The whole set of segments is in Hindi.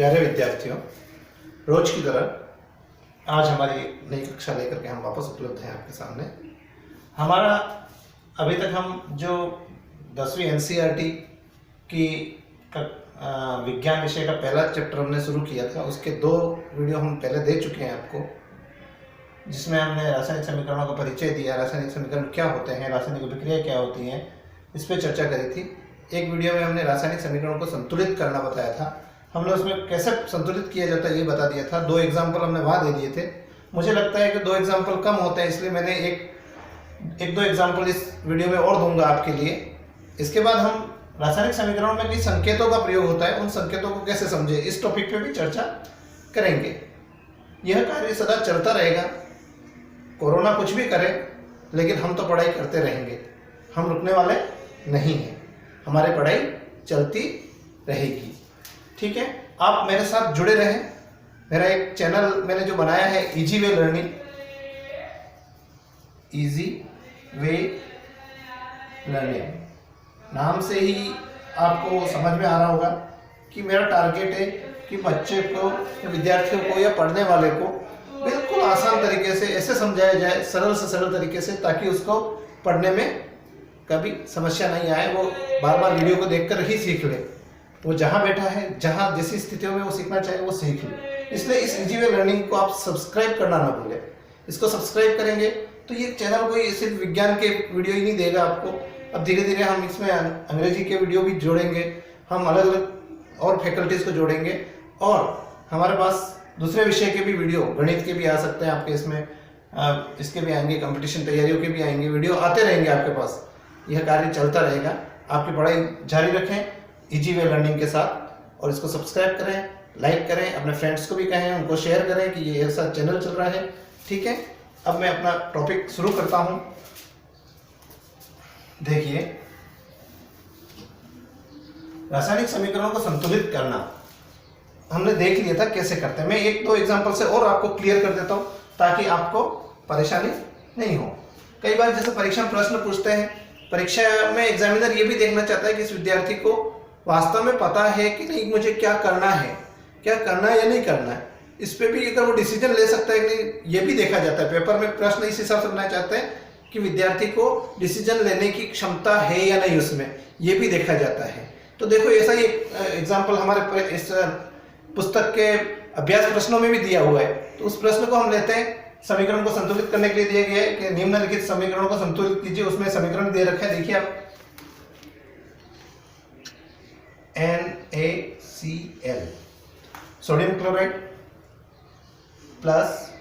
प्यारे विद्यार्थियों, रोज की तरह आज हमारी नई कक्षा लेकर के हम वापस उपलब्ध हैं आपके सामने। हमारा अभी तक हम जो 10वीं एनसीईआरटी की विज्ञान विषय का पहला चैप्टर हमने शुरू किया था, उसके 2 वीडियो हम पहले दे चुके हैं आपको, जिसमें हमने रासायनिक समीकरणों का परिचय दिया, रासायनिक समीकरण क्या होते हैं, रासायनिक अभिक्रिया क्या होती हैं, इस पर चर्चा करी थी। एक वीडियो में हमने रासायनिक समीकरणों को संतुलित करना बताया था, हमने उसमें कैसे संतुलित किया जाता है ये बता दिया था। 2 एग्जाम्पल हमने वहाँ दे दिए थे। मुझे लगता है कि 2 एग्जाम्पल कम होते हैं, इसलिए मैंने एक दो एग्जाम्पल इस वीडियो में और दूंगा आपके लिए। इसके बाद हम रासायनिक समीकरणों में किन संकेतों का प्रयोग होता है, उन संकेतों को कैसे समझे, इस टॉपिक पे भी चर्चा करेंगे। यह कार्य सदा चलता रहेगा, कोरोना कुछ भी करे, लेकिन हम तो पढ़ाई करते रहेंगे, हम रुकने वाले नहीं हैं, हमारी पढ़ाई चलती रहेगी। ठीक है, आप मेरे साथ जुड़े रहें। मेरा एक चैनल मैंने जो बनाया है easy way learning, easy way learning नाम से ही आपको समझ में आ रहा होगा कि मेरा टारगेट है कि बच्चे को, विद्यार्थियों को या पढ़ने वाले को बिल्कुल आसान तरीके से ऐसे समझाया जाए, सरल से सरल तरीके से, ताकि उसको पढ़ने में कभी समस्या नहीं आए, वो बार बार वीडियो को देखकर ही सीख ले। वो जहाँ बैठा है, जहाँ जैसी स्थितियों में वो सीखना चाहे वो सीख ले। इसलिए इस इजी वे लर्निंग को आप सब्सक्राइब करना ना भूलें। इसको सब्सक्राइब करेंगे तो ये चैनल कोई सिर्फ विज्ञान के वीडियो ही नहीं देगा आपको। अब धीरे धीरे हम इसमें अंग्रेजी के वीडियो भी जोड़ेंगे, हम अलग अलग और फैकल्टीज को जोड़ेंगे, और हमारे पास दूसरे विषय के भी वीडियो, गणित के भी आ सकते हैं आपके इसमें, इसके भी आएंगे, कंपटीशन तैयारियों के भी आएंगे, वीडियो आते रहेंगे आपके पास। यह कार्य चलता रहेगा। आपकी पढ़ाई जारी रखें इजी वे लर्निंग के साथ, और इसको सब्सक्राइब करें, लाइक करें, अपने फ्रेंड्स को भी कहें, उनको शेयर करें कि ये ऐसा चैनल चल रहा है। ठीक है, अब मैं अपना टॉपिक शुरू करता हूं। देखिए, रासायनिक समीकरणों को संतुलित करना हमने देख लिया था कैसे करते हैं। मैं 1-2 एग्जांपल से और आपको क्लियर कर देता हूं ताकि आपको परेशानी नहीं हो। कई बार जैसे परीक्षा में प्रश्न पूछते हैं, परीक्षा में एग्जामिनर ये भी देखना चाहता है कि इस विद्यार्थी को वास्तव में पता है कि नहीं, मुझे क्या करना है, क्या करना है या नहीं करना है। इस पे भी अगर वो डिसीजन ले सकता है कि नहीं, ये भी देखा जाता है। पेपर में प्रश्न इस हिसाब से बनाना चाहते हैं कि विद्यार्थी को डिसीजन लेने की क्षमता है या नहीं, उसमें ये भी देखा जाता है। तो देखो, ऐसा ही एग्जाम्पल हमारे इस पुस्तक के अभ्यास प्रश्नों में भी दिया हुआ है। तो उस प्रश्न को हम लेते हैं। समीकरण को संतुलित करने के लिए दिया गया है कि निम्नलिखित समीकरणों को संतुलित कीजिए। उसमें समीकरण दे रखा है, देखिए आप, NaCl sodium chloride plus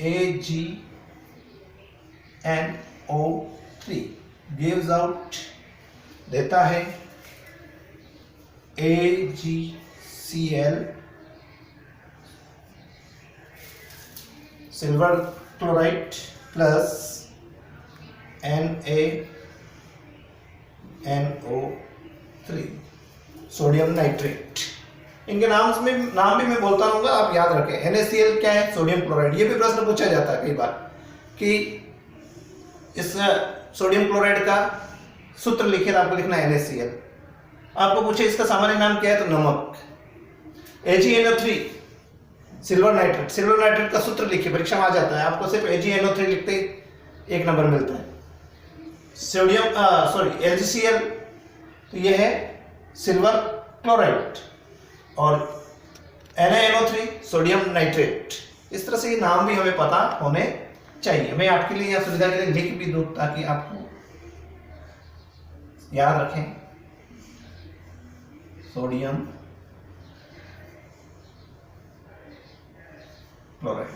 AgNO3 gives out, देता है AgCl silver chloride plus NaNO3 sodium nitrate. इनके नाम भी मैं बोलता रहूंगा, आप याद रखें। NaCl क्या है? Sodium chloride. ये भी प्रश्न पूछा जाता है कई बार कि इस सोडियम क्लोराइड का सूत्र लिखिए, आपको लिखना है NaCl। आपको पूछे इसका सामान्य नाम क्या है, तो नमक। AgNO3 silver nitrate, silver nitrate का सूत्र लिखिए, परीक्षा में आ जाता है। आपको सिर्फ AgNO3 लिखते ही 1 नंबर मिलता है। AgCl तो यह है सिल्वर क्लोराइड, और NaNO3 सोडियम नाइट्रेट। इस तरह से ये नाम भी हमें पता होने चाहिए। मैं आपके लिए या सुविधा के लिए लिख भी दूं ताकि आपको याद रखें। सोडियम क्लोराइड,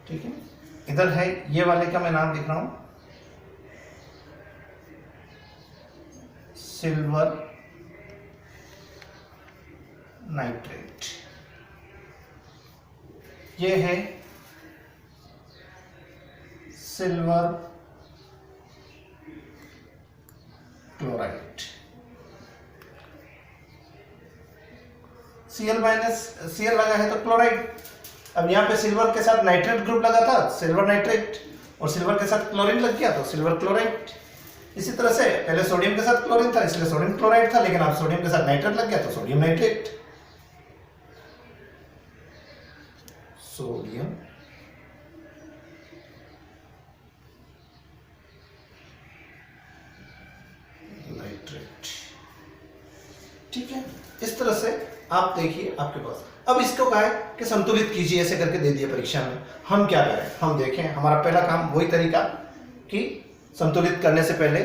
ठीक है। इधर है, ये वाले का मैं नाम लिख रहा हूं, सिल्वर नाइट्रेट। ये है सिल्वर क्लोराइड। Cl लगा है तो क्लोराइड। अब यहाँ पे सिल्वर के साथ नाइट्रेट ग्रुप लगा था, सिल्वर नाइट्रेट, और सिल्वर के साथ क्लोरीन लग गया तो सिल्वर क्लोराइड। इसी तरह से पहले सोडियम के साथ क्लोरीन था इसलिए सोडियम क्लोराइड था, लेकिन अब सोडियम के साथ नाइट्रेट लग गया तो सोडियम नाइट्रेट। सोडियम नाइट्रेट, ठीक है। इस तरह से आप देखिए आपके पास। अब इसको कहा है कि संतुलित कीजिए, ऐसे करके दे दिए परीक्षा में। हम क्या करें, हम देखें, हमारा पहला काम वही तरीका कि संतुलित करने से पहले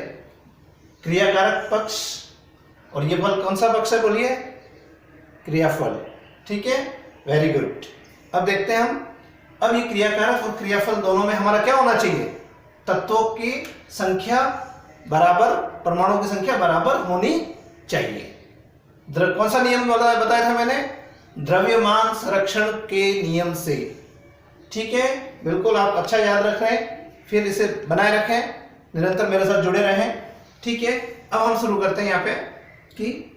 क्रियाकारक पक्ष, और ये फल कौन सा पक्ष है बोलिए, क्रियाफल, ठीक है, वेरी गुड। अब देखते हैं हम, अब ये क्रियाकारक और क्रियाफल दोनों में हमारा क्या होना चाहिए, तत्वों की संख्या बराबर, परमाणुओं की संख्या बराबर होनी चाहिए। कौन सा नियम बताया था मैंने, द्रव्यमान संरक्षण के नियम से, ठीक है, बिल्कुल आप अच्छा याद रख रहे हैं, फिर इसे बनाए रखें, निरंतर मेरे साथ जुड़े रहें, ठीक है। अब हम शुरू करते हैं यहाँ पे कि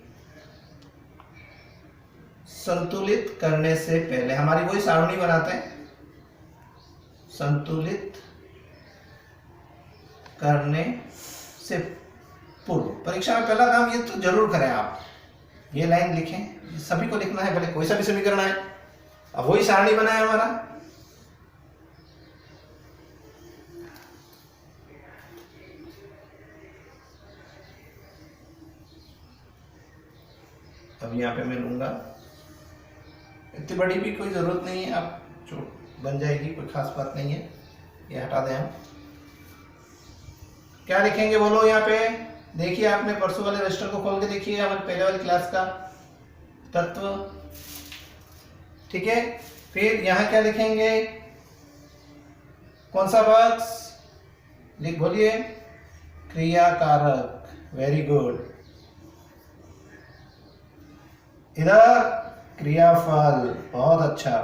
संतुलित करने से पहले हमारी वही सारणी बनाते हैं, संतुलित करने से पूर्व। परीक्षा में पहला काम ये तो जरूर करें आप, ये लाइन लिखें, सभी को लिखना है, भले कोई सा भी समीकरण आए। अब वही सारणी बनाए हमारा, अब यहाँ पे मैं लूंगा, इतनी बड़ी भी कोई जरूरत नहीं है, आप जो बन जाएगी, कोई खास बात नहीं है, ये हटा दें हम। क्या लिखेंगे बोलो यहाँ पे, देखिए आपने परसों वाले रजिस्टर को खोल के देखिए, हमारे पहले वाली क्लास का तत्व, ठीक है। फिर यहाँ क्या लिखेंगे, कौन सा बॉक्स लिख बोलिए, क्रियाकारक, वेरी गुड। इधर क्रियाफल, बहुत अच्छा,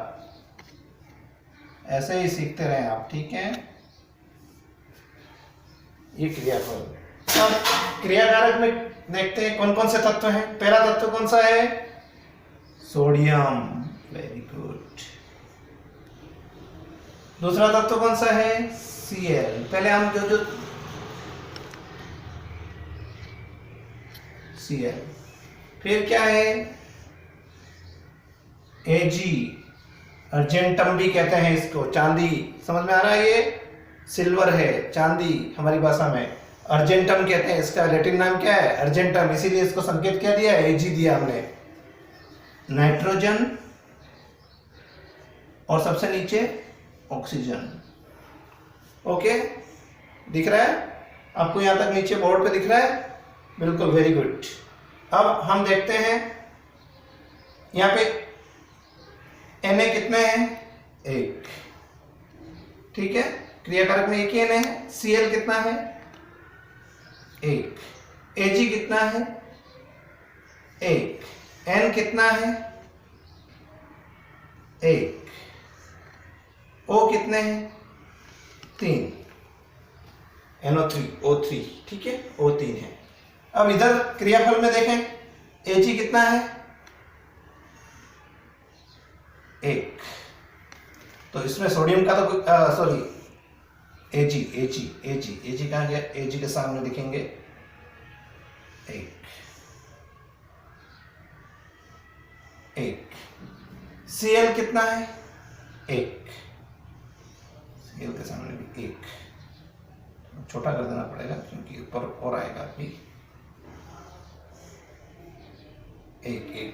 ऐसे ही सीखते रहें आप, ठीक है। ये क्रियाफल। अब क्रियाकारक में देखते हैं कौन कौन से तत्व हैं। पहला तत्व कौन सा है, सोडियम, वेरी गुड। दूसरा तत्व कौन सा है, Cl। पहले हम जो Cl, फिर क्या है, Ag, अर्जेंटम भी कहते हैं इसको, चांदी, समझ में आ रहा है, ये सिल्वर है, चांदी हमारी भाषा में अर्जेंटम कहते हैं, इसका लैटिन नाम क्या है, अर्जेंटम, इसीलिए इसको संकेत क्या दिया है, Ag दिया हमने। नाइट्रोजन और सबसे नीचे ऑक्सीजन, ओके, दिख रहा है आपको, यहां तक नीचे बोर्ड पे दिख रहा है, बिल्कुल, वेरी गुड। अब हम देखते हैं यहां पे Na कितने हैं, एक, ठीक है, क्रियाकारक में एक ही Na है। Cl कितना है, एक। Ag कितना है, एक। N कितना है, एक। O कितने हैं, तीन, NO3, O3, ठीक है, O3 है। अब इधर क्रियाफल में देखें, Ag कितना है, एक। तो इसमें सोडियम का तो सॉरी, Ag कहाँ गया, Ag के सामने लिखेंगे एक, एक। Cl कितना है, एक, Cl के सामने भी एक, छोटा कर देना पड़ेगा क्योंकि ऊपर और आएगा अभी, एक, एक।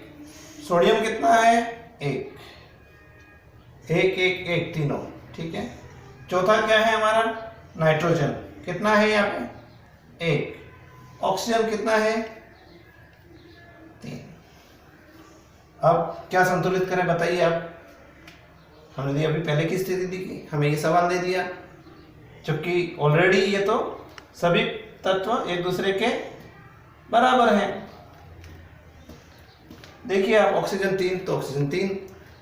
सोडियम कितना है, एक, एक, एक, एक, तीनों, ठीक है। चौथा क्या है हमारा, नाइट्रोजन, कितना है यहाँ पे, एक। ऑक्सीजन कितना है, तीन। अब क्या संतुलित करें बताइए आप, हमने अभी पहले की स्थिति दी, हमें ये सवाल दे दिया, जबकि ऑलरेडी ये तो सभी तत्व एक दूसरे के बराबर हैं। देखिए आप, ऑक्सीजन 3 तो ऑक्सीजन 3,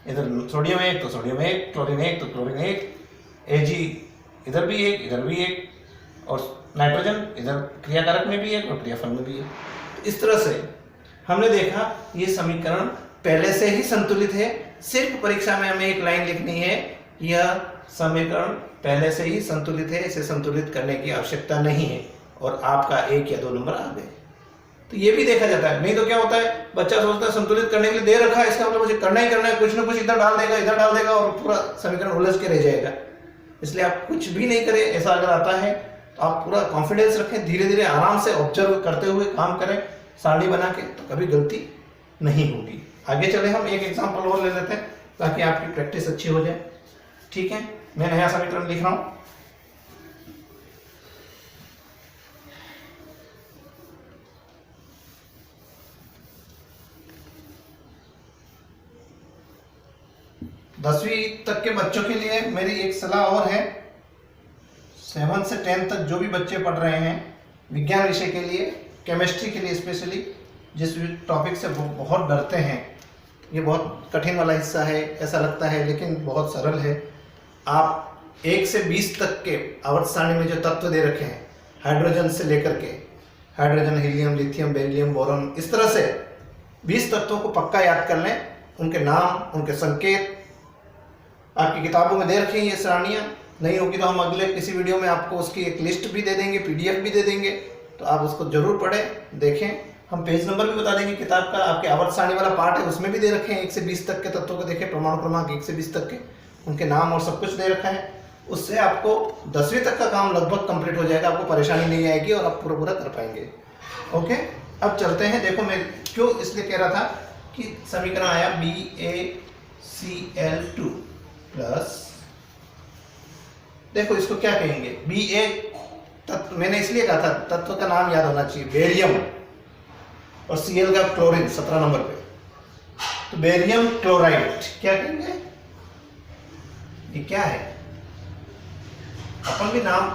इधर सोडियम 1 तो सोडियम 1, क्लोरीन 1 तो क्लोरीन 1, Ag इधर भी 1 इधर भी 1, और नाइट्रोजन इधर क्रियाकारक में भी 1 और क्रियाफल में भी 1। इस तरह से हमने देखा ये समीकरण पहले से ही संतुलित है, सिर्फ परीक्षा में हमें एक लाइन लिखनी है, यह समीकरण पहले से ही संतुलित है, इसे संतुलित करने की आवश्यकता नहीं है। और आपका 1 या 2 नंबर आ गए। तो ये भी देखा जाता है। नहीं तो क्या होता है, बच्चा सोचता है संतुलित करने के लिए दे रखा है, इसका मतलब मुझे करना ही करना है, कुछ ना कुछ इधर डाल देगा और पूरा समीकरण उलझ के रह जाएगा। इसलिए आप कुछ भी नहीं करें, ऐसा अगर आता है तो आप पूरा कॉन्फिडेंस रखें, धीरे धीरे आराम से ऑब्जर्व करते हुए काम करें सारणी बना के, तो कभी गलती नहीं होगी। आगे चले हम एक एग्जाम्पल और ले लेते हैं ताकि आपकी प्रैक्टिस अच्छी हो जाए। ठीक है, मैं नया समीकरण लिख रहा हूं। दसवीं तक के बच्चों के लिए मेरी एक सलाह और है, 7 से 10 तक जो भी बच्चे पढ़ रहे हैं विज्ञान विषय के लिए, केमिस्ट्री के लिए स्पेशली, जिस टॉपिक से बहुत डरते हैं, ये बहुत कठिन वाला हिस्सा है ऐसा लगता है, लेकिन बहुत सरल है। आप 1 से 20 तक के आवर्त सारणी में जो तत्व दे रखे हैं, हाइड्रोजन से लेकर के hydrogen, helium, lithium, beryllium, boron, इस तरह से 20 तत्वों को पक्का याद कर लें। उनके नाम, उनके संकेत आपकी किताबों में दे रखी हैं ये सारणियाँ। नहीं होगी तो हम अगले किसी वीडियो में आपको उसकी एक लिस्ट भी दे देंगे, PDF भी दे देंगे, तो आप उसको जरूर पढ़ें, देखें। हम पेज नंबर भी बता देंगे किताब का, आपके आवर्त सारणी वाला पार्ट है उसमें भी दे रखे हैं 1 से 20 तक के तत्वों को देखें, परमाणु क्रमांक 1 से 20 तक के, उनके नाम और सब कुछ दे रखा है। उससे आपको 10वीं तक का काम लगभग कंप्लीट हो जाएगा, आपको परेशानी नहीं आएगी और आप पूरा कर पाएंगे। ओके, अब चलते हैं। देखो मैं क्यों इसलिए कह रहा था कि समीकरण आया BaCl2 प्लस, देखो इसको क्या कहेंगे, Ba तत्व, मैंने इसलिए कहा था तत्व का नाम याद होना चाहिए, बेरियम, और Cl का क्लोरीन 17 नंबर पे, तो बेरियम क्लोराइड क्या कहेंगे, ये क्या है। अपन भी नाम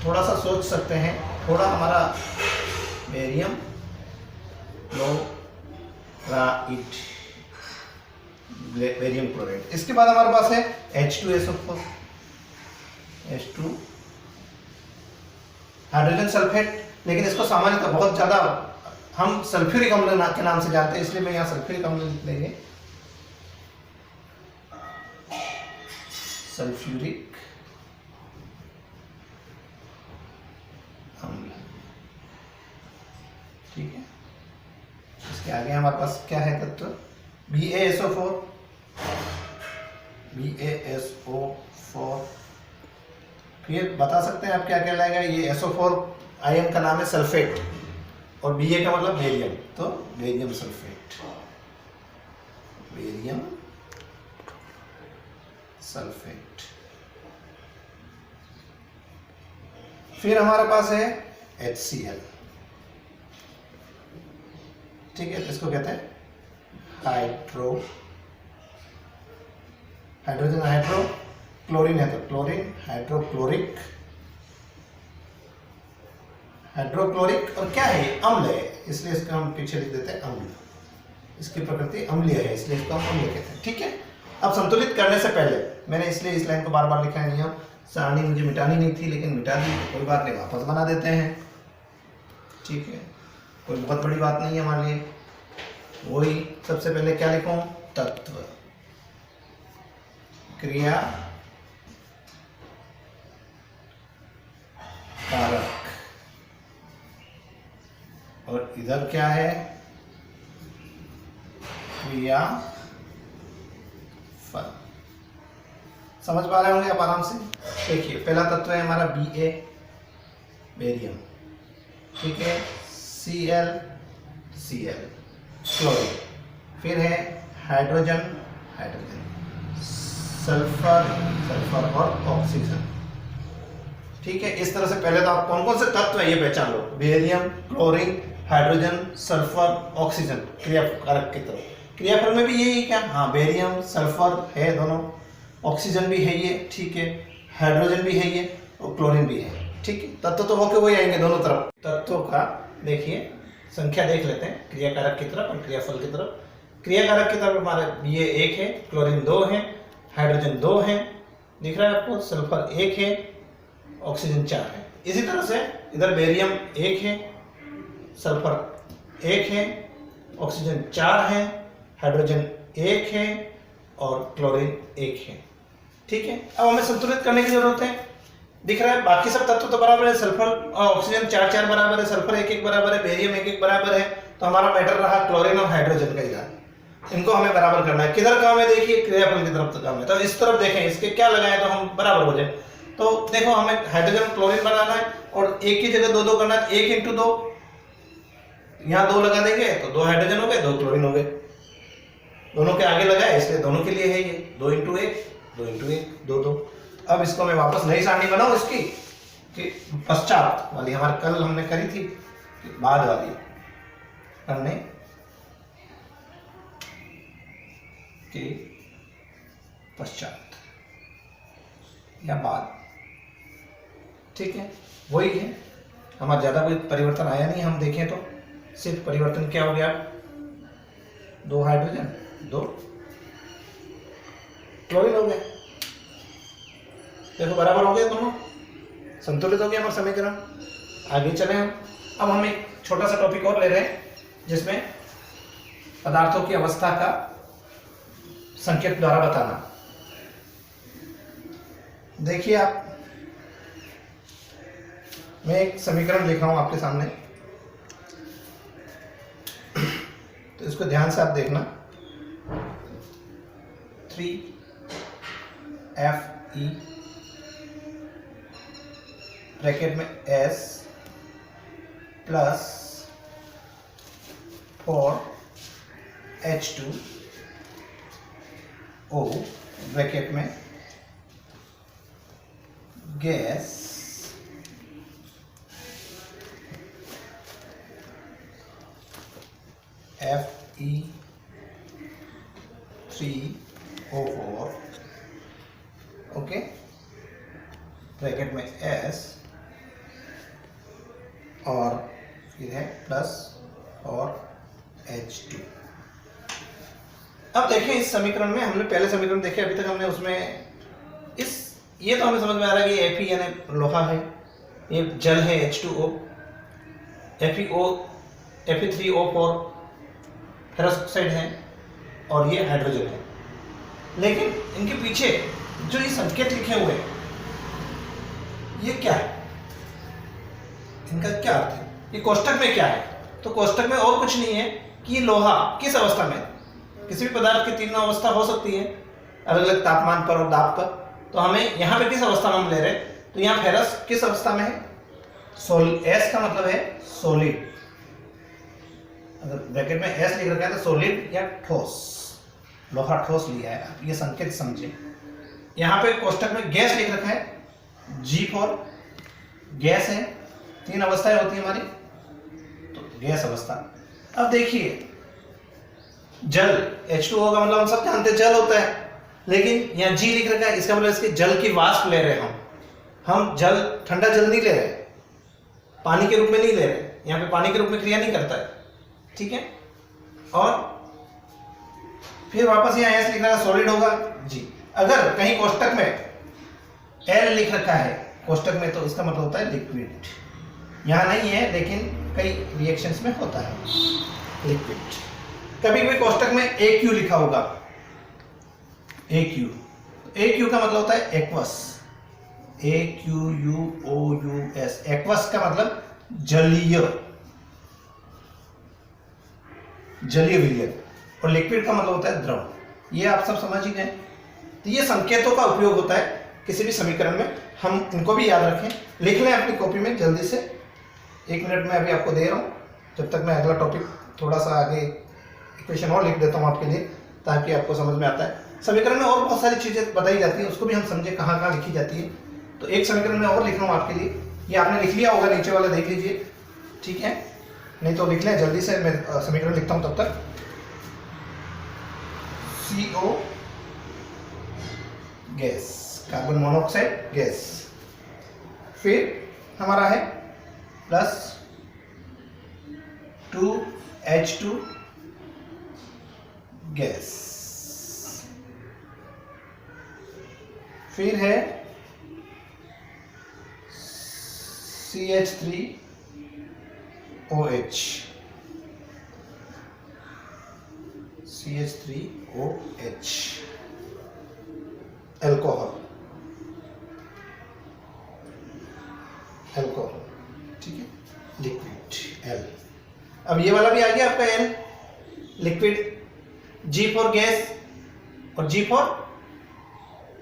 थोड़ा सा सोच सकते हैं, थोड़ा हमारा बेरियम क्लोराइड, बेरियम क्लोराइड। इसके बाद हमारे पास है H2SO4, H2 हाइड्रोजन सल्फेट, लेकिन इसको सामान्यतः बहुत ज्यादा हम सल्फ्यूरिक अम्ल के नाम से जानते हैं, इसलिए मैं यहाँ सल्फ्यूरिक अम्ल लिख लेंगे, सल्फ्यूरिक अम्ल। ठीक है, इसके आगे हमारे पास क्या है तत्व, BaSO4, फिर बता सकते हैं आप क्या कहलाएगा, ये SO4 आयन का नाम है सल्फेट, और Ba का मतलब बेरियम, तो बेरियम सल्फेट, बेरियम सल्फेट। फिर हमारे पास है HCl, ठीक है, इसको कहते हैं हाइड्रोजन हाइड्रो, क्लोरीन है तो क्लोरीन, हाइड्रोक्लोरिक, हाइड्रोक्लोरिक, और क्या है, अम्ल है, इसलिए इसका हम पीछे लिख देते हैं अम्ल, इसकी प्रकृति अम्लीय है इसलिए इसको हम अम्ल कहते हैं। ठीक है, अब संतुलित करने से पहले मैंने इसलिए इस लाइन को बार बार लिखा है, नहीं, सारणी मुझे मिटानी नहीं थी लेकिन मिटा दी, कोई बात नहीं, वापस बना देते हैं। ठीक है, कोई बहुत बड़ी बात नहीं है हमारे लिए। वही सबसे पहले क्या लिखूं, तत्व, क्रिया कारक, और इधर क्या है, क्रिया फल। समझ पा रहे होंगे आप आराम से। देखिए पहला तत्व है हमारा Ba, बेरियम, ठीक है, Cl, क्लोरीन, फिर है हाइड्रोजन, सल्फर और ऑक्सीजन। ठीक है, इस तरह से पहले तो आप कौन कौन से तत्व है ये पहचान लो, barium, chlorine, hydrogen, sulphur, oxygen, क्रियाकारक की तरफ। क्रियाफल में भी यही क्या, हाँ बेरियम सल्फर है दोनों, ऑक्सीजन भी है ये, ठीक है, हाइड्रोजन भी है ये, और क्लोरीन भी है। ठीक है, तत्व तो होके वही आएंगे दोनों तरफ। तत्वों का देखिए संख्या देख लेते हैं, क्रियाकारक की तरफ और क्रियाफल की तरफ। क्रियाकारक की तरफ हमारे Ba 1 है, क्लोरीन 2 है, हाइड्रोजन 2 है, दिख रहा है आपको, सल्फर 1 है, ऑक्सीजन 4 है। इसी तरह से इधर बेरियम 1 है, सल्फर 1 है, ऑक्सीजन 4 है, हाइड्रोजन 1 है और क्लोरीन 1 है। ठीक है, अब हमें संतुलित करने की जरूरत है। दिख रहा है। बाकी सब तत्व तो बराबर है, सल्फर ऑक्सीजन 4 बराबर है, सल्फर 1 बराबर है, बेरियम 1 बराबर है। तो हमारा मैटर रहा क्लोरीन और हाइड्रोजन का इधर, इनको हमें बराबर करना है। किधर काम है देखिए, क्रियाफल की तरफ काम है। तो इस तरफ देखें, इसके क्या लगाए तो हम बराबर हो जाए। तो देखो हमें हाइड्रोजन क्लोरीन बनाना है और एक की जगह 2 करना है। 1 × 2, यहाँ 2 लगा देंगे तो 2 हाइड्रोजन हो गए, 2 क्लोरीन हो गए। दोनों के आगे लगाए इसलिए दोनों के लिए है ये 2 × 1, 2 × 1, 2 2। अब इसको मैं वापस नई सारणी बनाऊं इसकी, कि पश्चात वाली हमारे कल हमने करी थी, बाद वाली करने के पश्चात या बाद, ठीक है, वही है। हमारा ज्यादा कोई परिवर्तन आया नहीं। हम देखें तो सिर्फ परिवर्तन क्या हो गया, 2 हाइड्रोजन 2 क्लोरीन हो गए। देखो बराबर हो गए, दोनों संतुलित हो गया हमारा समीकरण। आगे चले हम। अब हम एक छोटा सा टॉपिक और ले रहे हैं, जिसमें पदार्थों की अवस्था का संकेत द्वारा बताना। देखिए आप, मैं एक समीकरण लिखा हूं आपके सामने, तो इसको ध्यान से आप देखना। 3Fe ब्रैकेट में S प्लस 4H2O ब्रैकेट में गैस Fe3O4, ओके, ब्रैकेट में S और फिर है प्लस और H2। अब देखें इस समीकरण में, हमने पहले समीकरण देखे अभी तक, हमने उसमें ये तो हमें समझ में आ रहा है कि Fe यानी लोहा है, ये जल है H2O, Fe3O4 फेरस ऑक्साइड है और ये हाइड्रोजन है। लेकिन इनके पीछे जो ये संकेत लिखे हुए हैं, ये क्या है, इनका क्या अर्थ है, ये कोष्टक में क्या है? तो कोष्टक में और कुछ नहीं है कि लोहा किस अवस्था में, किसी भी पदार्थ की 3 अवस्था हो सकती है अलग अलग तापमान पर और दाब पर। तो हमें यहाँ पे किस अवस्था में हम ले रहे हैं, तो यहाँ फेरस किस अवस्था में है, एस का मतलब है सॉलिड। अगर ब्रैकेट में एस लिख रखा है तो सॉलिड या ठोस, लोहा ठोस लिया है, आप ये संकेत समझे। यहाँ पे कोष्टक में गैस लिख रखा है, G4 गैस है, 3 अवस्थाएं होती है हमारी, तो गैस अवस्था। अब देखिए जल H2O का मतलब हम सब जानते हैं जल होता है, लेकिन यहाँ G लिख रखा है, इसका मतलब इसके जल की वाष्प ले रहे हैं हम जल, ठंडा जल नहीं ले रहे, पानी के रूप में नहीं ले रहे, यहाँ पे पानी के रूप में क्रिया नहीं करता है, ठीक है। और फिर वापस यहाँ S लिख रखा है, सॉलिड होगा जी। अगर कहीं कोष्टक में L लिख रखा है कोष्टक में, तो इसका मतलब होता है लिक्विड। यहाँ नहीं है लेकिन कई रिएक्शंस में होता है लिक्विड। कभी भी कोष्टक में AQ लिखा होगा, AQ का मतलब होता है एक्वस, AQUOUS, एक्वस का मतलब जलीय, जलीय विलयन, और लिक्विड का मतलब होता है द्रव। ये आप सब समझ ही गए। तो ये संकेतों का उपयोग होता है किसी भी समीकरण में, हम इनको भी याद रखें, लिख लें अपनी कॉपी में जल्दी से। 1 मिनट में अभी आपको दे रहा हूँ, जब तक मैं अगला टॉपिक थोड़ा सा आगे इक्वेशन और लिख देता हूँ आपके लिए, ताकि आपको समझ में आता है। समीकरण में और बहुत सारी चीज़ें बताई जाती हैं, उसको भी हम समझे कहाँ कहाँ लिखी जाती है। तो एक समीकरण में और लिख रहा हूँ आपके लिए, ये आपने लिख लिया होगा, नीचे वाला देख लीजिए, ठीक है, नहीं तो लिख लें जल्दी से, मैं समीकरण लिखता हूँ तब तक। CO gas, carbon monoxide gas, फिर हमारा है प्लस 2H2 गैस, फिर है CH3OH, अल्कोहल, अब ये वाला भी आ गया आपका N liquid, G for gas और जी फॉर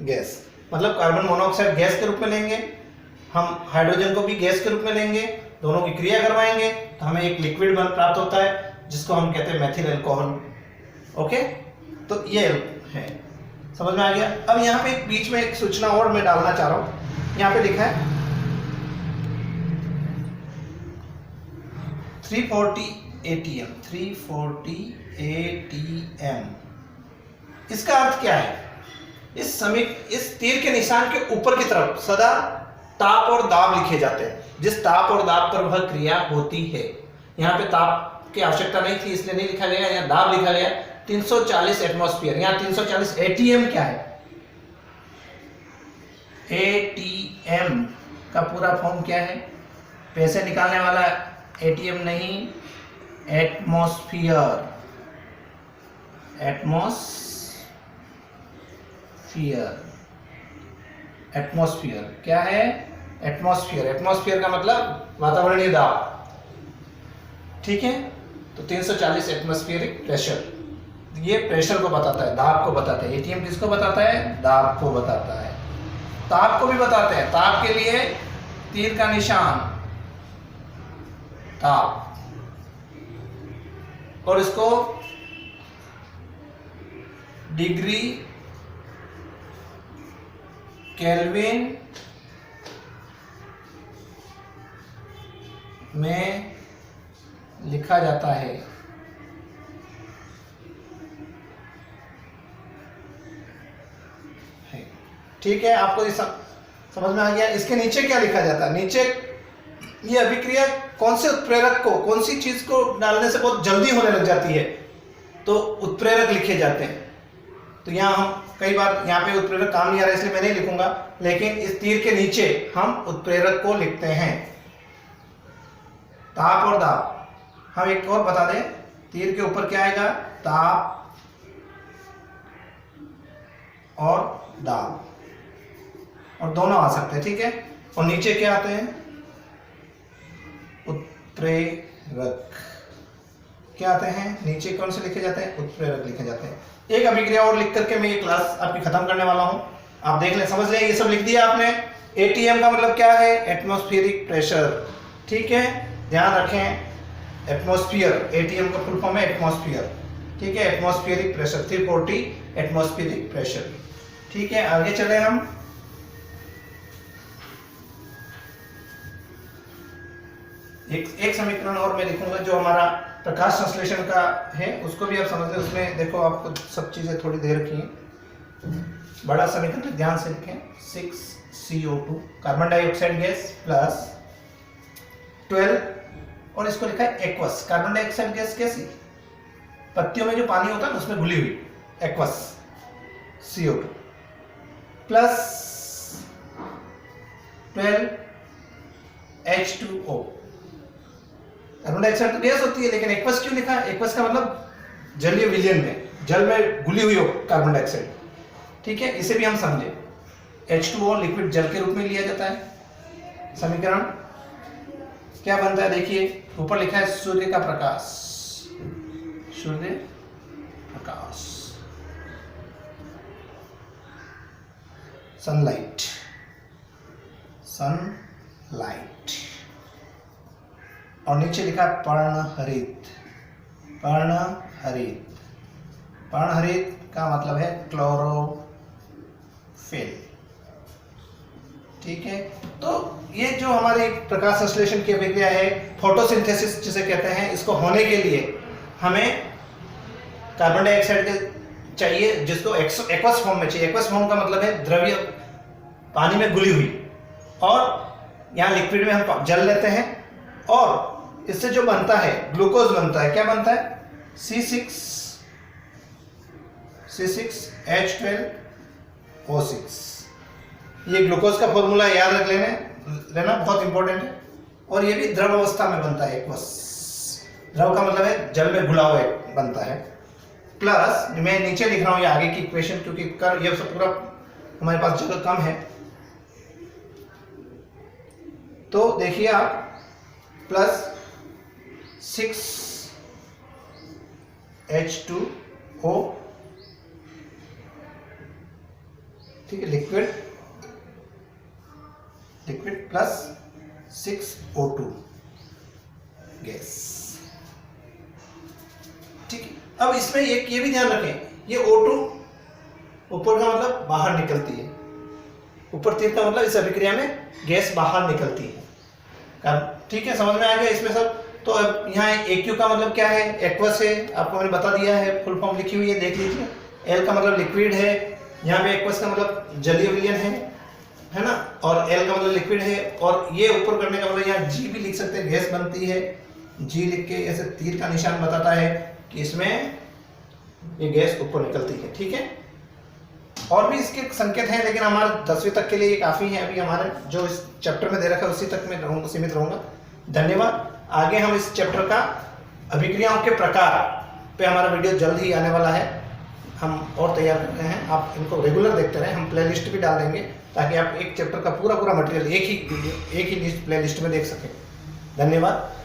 गैस, मतलब कार्बन मोनोऑक्साइड गैस के रूप में लेंगे, हम हाइड्रोजन को भी गैस के रूप में लेंगे, दोनों की क्रिया करवाएंगे तो हमें एक लिक्विड बन प्राप्त होता है जिसको हम कहते हैं मेथिल अल्कोहल। ओके, तो ये है, समझ में आ गया। अब यहाँ पे बीच में एक सूचना और मैं डालना चाह रहा हूं, यहाँ पे लिखा है 340 ATM, 340 ATM। इसका अर्थ क्या है? इस तीर के निशान के ऊपर की तरफ सदा ताप और दाब लिखे जाते हैं, जिस ताप और दाब पर वह क्रिया होती है। यहाँ पे ताप की आवश्यकता नहीं थी इसलिए नहीं लिखा गया, यहाँ दाब लिखा गया 340 एटमॉस्फेयर। यहाँ 340 ATM क्या है? ATM का पूरा फॉर्म क्या है? पैसे निकालने वाला ATM नहीं, एटमॉस्फियर, एटमॉस्फियर क्या है? एटमॉस्फियर का मतलब वातावरणीय दाब। ठीक है, तो 340 एटमॉस्फेरिक प्रेशर, ये प्रेशर को बताता है, दाब को बताता है। एटीएम किसको बताता है? दाब को बताता है। ताप को भी बताते हैं, ताप के लिए तीर का निशान ताप, और इसको डिग्री केल्विन में लिखा जाता है। ठीक है, आपको ये समझ में आ गया। इसके नीचे क्या लिखा जाता है? नीचे ये अभिक्रिया कौन से उत्प्रेरक को, कौन सी चीज को डालने से बहुत जल्दी होने लग जाती है, तो उत्प्रेरक लिखे जाते हैं। तो यहाँ हम कई बार, यहाँ पे उत्प्रेरक काम नहीं आ रहा है इसलिए मैं नहीं लिखूंगा, लेकिन इस तीर के नीचे हम उत्प्रेरक को लिखते हैं। ताप और दाब, हम एक और बता दें, तीर के ऊपर क्या आएगा? ताप और दाब, और दोनों आ सकते हैं। ठीक है, और नीचे क्या आते हैं? उत्प्रेरक। क्या आते हैं नीचे? कौन से लिखे जाते हैं? उत्प्रेरक लिखे जाते हैं। एक अभिक्रिया और लिख करके मैं ये क्लास आपकी खत्म करने वाला हूं, आप देख लें, समझ लें। ये सब लिख दिया आपने। एटीएम का मतलब क्या है? Atmospheric pressure. ठीक है, ध्यान रखें, एटमॉस्फेयर, एटीएम का फुल फॉर्म है एटमॉस्फेयर। ठीक है, एटमॉस्फेरिक प्रेशर 340 एटमॉस्फेरिक प्रेशर। ठीक है, आगे चले हम। एक समीकरण और मैं लिखूंगा जो हमारा प्रकाश संश्लेषण का है, उसको भी आप समझ लें। उसमें देखो, आपको सब चीजें थोड़ी दे रखी हैं। बड़ा समीकरण ध्यान से लिखें, 6CO2 carbon dioxide gas plus 12, और इसको लिखा है एक्वस। कार्बन डाइऑक्साइड गैस कैसी? पत्तियों में जो पानी होता है ना, उसमें घुली हुई, aqueous CO2 plus 12 H2O। Carbon dioxide तो गैस होती है, लेकिन एक्वस क्यों लिखा है? एक्वस का मतलब जलीय विलयन में, जल में घुली हुई हो कार्बन डाइऑक्साइड। ठीक है, इसे भी हम समझे। H2O लिक्विड जल के रूप में लिया जाता है। समीकरण क्या बनता है? देखिए, ऊपर लिखा है सूर्य का प्रकाश, सूर्य प्रकाश, सनलाइट, सनलाइट, और नीचे लिखा है पर्णहरित, पर्णहरित। पर्णहरित का मतलब है क्लोरोफिल। ठीक है, तो ये जो हमारी प्रकाश संश्लेषण की अभिक्रिया है, फोटोसिंथेसिस जिसे कहते हैं, इसको होने के लिए हमें कार्बन डाइऑक्साइड चाहिए, जिसको एक्वस फॉर्म में चाहिए। एक्वस फॉर्म का मतलब है द्रव्य, पानी में घुली हुई, और यहाँ लिक्विड में हम जल लेते हैं, और इससे जो बनता है ग्लूकोज बनता है। क्या बनता है? C6H12O6। ये ग्लूकोज का फॉर्मूला याद रख लेना बहुत इंपॉर्टेंट है। और ये भी द्रव अवस्था में बनता है एक्वस। द्रव का मतलब है जल में घुला हुआ बनता है। प्लस मैं नीचे लिख रहा हूँ ये आगे की इक्वेशन, क्योंकि ये सब पूरा हमारे पास जगह कम है। तो देखिए आप, प्लस 6 H2O, ठीक है, लिक्विड प्लस 6O2 गैस, ठीक है। अब इसमें एक ये भी ध्यान रखें, ये O2 ऊपर का मतलब बाहर निकलती है, ऊपर तीर का मतलब इस अभिक्रिया में गैस बाहर निकलती है, ठीक है, समझ में आ गया इसमें सब। तो अब यहाँ AQ का मतलब क्या है, एक्वस है, आपको मैंने बता दिया है, फुल फॉर्म लिखी हुई है, देख लीजिए। L का मतलब लिक्विड है, यहाँ पे एक्वस का मतलब जलीय विलयन है ना, और L का मतलब लिक्विड है, और ये ऊपर करने का मतलब यहाँ G भी लिख सकते हैं, गैस बनती है, G लिख के ऐसे तीर का निशान बताता है कि इसमें ये गैस ऊपर निकलती है, ठीक है। और भी इसके संकेत हैं, लेकिन हमारे 10वीं तक के लिए ये काफ़ी है। अभी हमारे जो इस चैप्टर में दे रखा है उसी तक में रहूँगा, सीमित रहूँगा। धन्यवाद। आगे हम इस चैप्टर का अभिक्रियाओं के प्रकार पे हमारा वीडियो जल्द ही आने वाला है, हम और तैयार कर रहे हैं, आप इनको रेगुलर देखते रहें। हम प्लेलिस्ट भी डाल देंगे ताकि आप एक चैप्टर का पूरा मटेरियल एक ही प्लेलिस्ट में देख सकें। धन्यवाद।